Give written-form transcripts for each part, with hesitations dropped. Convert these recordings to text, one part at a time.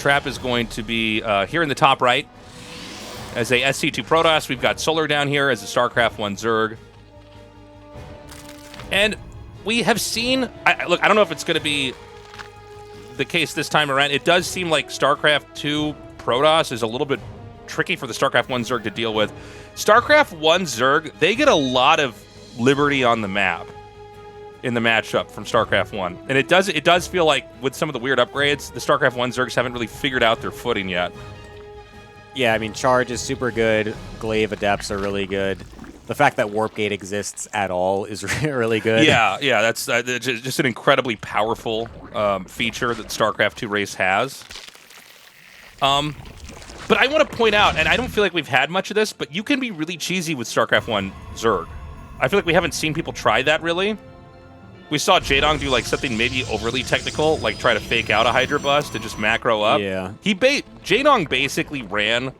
Trap is going to be here in the top right as a SC2 Protoss. We've got Solar down here as a StarCraft 1 Zerg. And we have seen... look, I don't know if it's going to be the case this time around. It does seem like StarCraft 2 Protoss is a little bit tricky for the StarCraft 1 Zerg to deal with. StarCraft 1 Zerg, they get a lot of liberty on the map in the matchup from StarCraft 1. And it does feel like with some of the weird upgrades, the StarCraft 1 Zergs haven't really figured out their footing yet. Yeah, I mean, Charge is super good. Glaive Adepts are really good. The fact that Warp Gate exists at all is really good. Yeah, that's just an incredibly powerful feature that StarCraft 2 race has. But I want to point out, and I don't feel like we've had much of this, but you can be really cheesy with StarCraft 1 Zerg. I feel like we haven't seen people try that, really. We saw Jaedong do like something maybe overly technical, like try to fake out a Hydra bust and just macro up. Yeah. Jaedong basically ran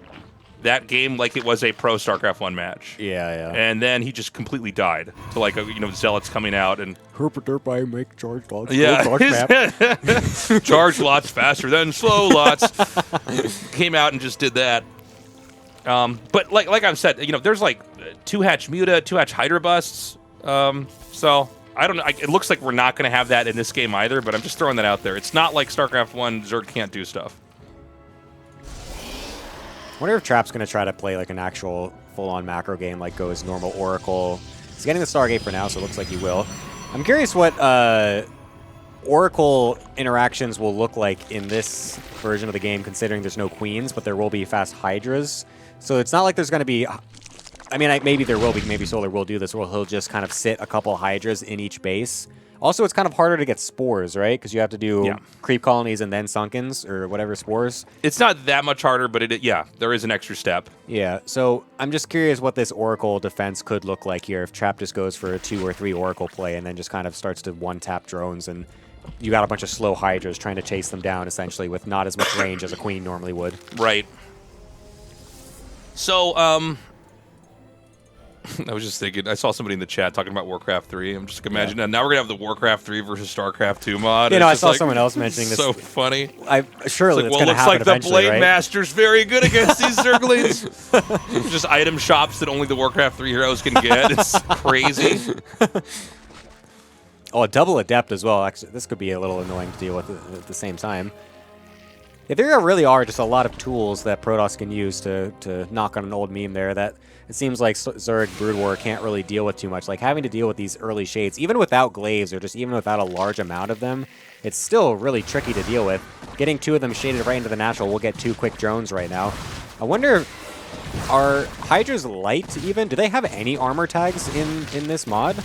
that game like it was a pro StarCraft 1 match. Yeah. And then he just completely died to like, Zealots coming out and... Herp I make charge lots. Yeah. Charge lots faster than slow lots. Came out and just did that. But like I've said, there's like 2-hatch Muta, 2-hatch Hydra busts. So I don't know. It looks like we're not going to have that in this game either, but I'm just throwing that out there. It's not like StarCraft 1 Zerg can't do stuff. I wonder if Trap's going to try to play like an actual full-on macro game, like go his normal Oracle. He's getting the Stargate for now, so it looks like he will. I'm curious what Oracle interactions will look like in this version of the game, considering there's no Queens, but there will be fast Hydras. So it's not like there's going to be... I mean, maybe there will be. Maybe Solar will do this, where he'll just kind of sit a couple Hydras in each base. Also, it's kind of harder to get spores, right? Because you have to do creep colonies and then Sunkens, or whatever spores. It's not that much harder, but there is an extra step. Yeah, so I'm just curious what this Oracle defense could look like here if Trap just goes for a 2 or 3 Oracle play and then just kind of starts to one-tap drones, and you got a bunch of slow Hydras trying to chase them down, essentially, with not as much range as a Queen normally would. Right. So, I was just thinking, I saw somebody in the chat talking about Warcraft 3. I'm just imagining now we're going to have the Warcraft 3 versus StarCraft 2 mod. I saw someone else mentioning this. So funny. Surely it's going to happen eventually, looks like the Blade right? Master's very good against these Zerglings. Just item shops that only the Warcraft 3 heroes can get. It's crazy. Oh, a double Adept as well. Actually, this could be a little annoying to deal with at the same time. Yeah, there really are just a lot of tools that Protoss can use to knock on an old meme there that it seems like Zerg Brood War can't really deal with too much. Like having to deal with these early shades, even without glaives or just even without a large amount of them, it's still really tricky to deal with. Getting 2 of them shaded right into the natural, we'll get 2 quick drones right now. I wonder, are Hydras light even? Do they have any armor tags in this mod?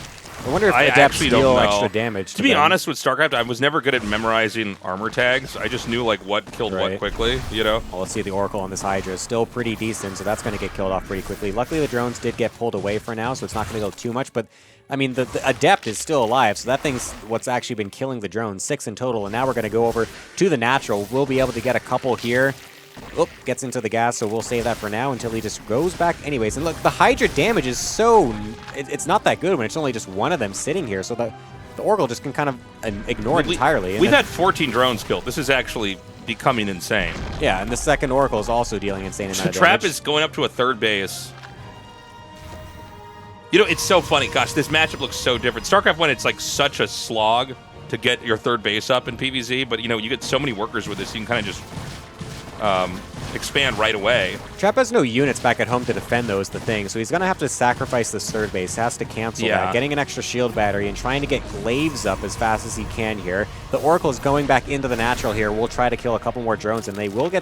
I wonder if Adepts deal extra damage. To be honest with StarCraft, I was never good at memorizing armor tags. I just knew like what killed what quickly, Well, let's see, the Oracle on this Hydra is still pretty decent, so that's going to get killed off pretty quickly. Luckily, the drones did get pulled away for now, so it's not going to go too much. But, I mean, the Adept is still alive, so that thing's what's actually been killing the drones. 6 in total, and now we're going to go over to the natural. We'll be able to get a couple here. Oop, gets into the gas, so we'll save that for now until he just goes back anyways. And look, the Hydra damage is so... It's not that good when it's only just one of them sitting here, so the Oracle just can kind of ignore it entirely. We've had 14 drones killed. This is actually becoming insane. Yeah, and the second Oracle is also dealing insane amount of Trap damage. is going up to a 3rd base. It's so funny. Gosh, this matchup looks so different. StarCraft 1, it's like such a slog to get your 3rd base up in PvZ, but, you get so many workers with this, you can kind of just... expand right away. Trap has no units back at home to defend those, the thing, so he's going to have to sacrifice this 3rd base, has to cancel that, getting an extra shield battery and trying to get glaives up as fast as he can here. The Oracle is going back into the natural here. We'll try to kill a couple more drones, and they will be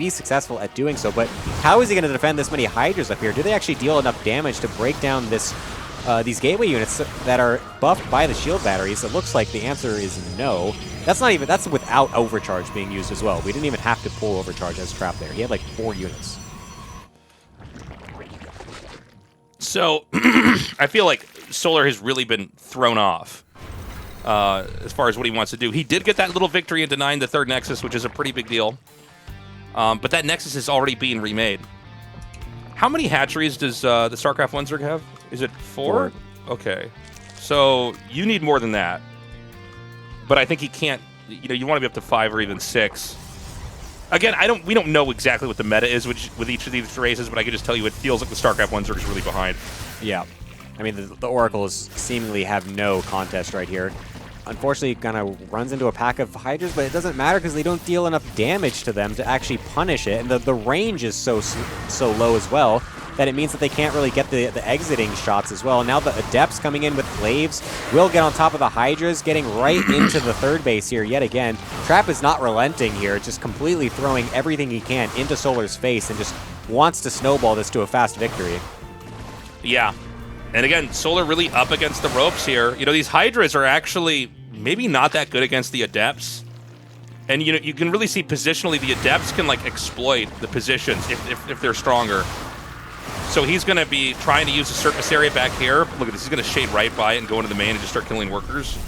successful at doing so, but how is he going to defend this many Hydras up here? Do they actually deal enough damage to break down this these gateway units that are buffed by the shield batteries? It looks like the answer is no. That's without overcharge being used as well. We didn't even have to pull overcharge as Trap there. He had like 4 units. So I feel like Solar has really been thrown off as far as what he wants to do. He did get that little victory in denying the 3rd Nexus, which is a pretty big deal. But that Nexus is already being remade. How many hatcheries does the StarCraft 1 Zerg have? Is it 4? Okay. So you need more than that. But I think he can't, you want to be up to 5 or even 6. Again, we don't know exactly what the meta is with each of these races, but I can just tell you it feels like the StarCraft 1 Zerg is really behind. Yeah. I mean, the Oracles seemingly have no contest right here. Unfortunately, kind of runs into a pack of Hydras, but it doesn't matter because they don't deal enough damage to them to actually punish it. And the range is so low as well that it means that they can't really get the exiting shots as well. Now the Adepts coming in with Glaives will get on top of the Hydras, getting right into the third base here yet again. Trap is not relenting here, just completely throwing everything he can into Solar's face and just wants to snowball this to a fast victory. Yeah. And again, Solar really up against the ropes here. You know, these Hydras are actually maybe not that good against the Adepts. And you know, you can really see positionally the Adepts can like exploit the positions if they're stronger. So he's going to be trying to use the surface area back here. Look at this. He's going to shade right by it and go into the main and just start killing workers.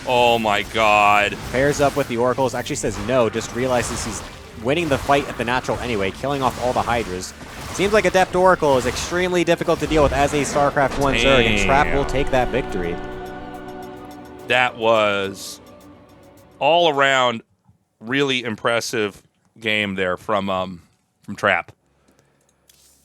Oh, my God. Pairs up with the Oracles. Actually says no. Just realizes he's winning the fight at the natural anyway, killing off all the Hydras. Seems like Adept Oracle is extremely difficult to deal with as a StarCraft 1 Zerg, and Trap will take that victory. That was all around really impressive game there from Trap.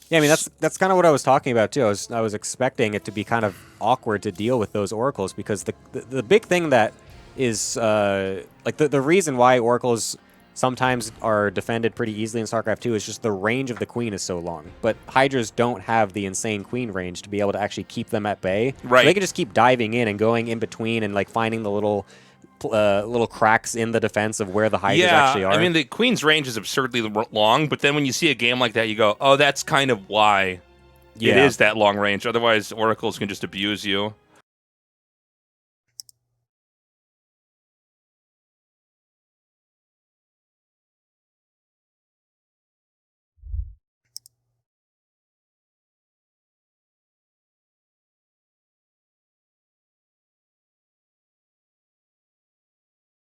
Yeah, I mean, that's kind of what I was talking about, too. I was expecting it to be kind of awkward to deal with those Oracles, because the big thing that is, like, the reason why Oracles sometimes are defended pretty easily in StarCraft 2 is just the range of the Queen is so long. But Hydras don't have the insane Queen range to be able to actually keep them at bay. Right. So they can just keep diving in and going in between and, like, finding the little cracks in the defense of where the Hydras actually are. I mean, the Queen's range is absurdly long, but then when you see a game like that, you go, oh, that's kind of why it is that long range. Otherwise, Oracles can just abuse you.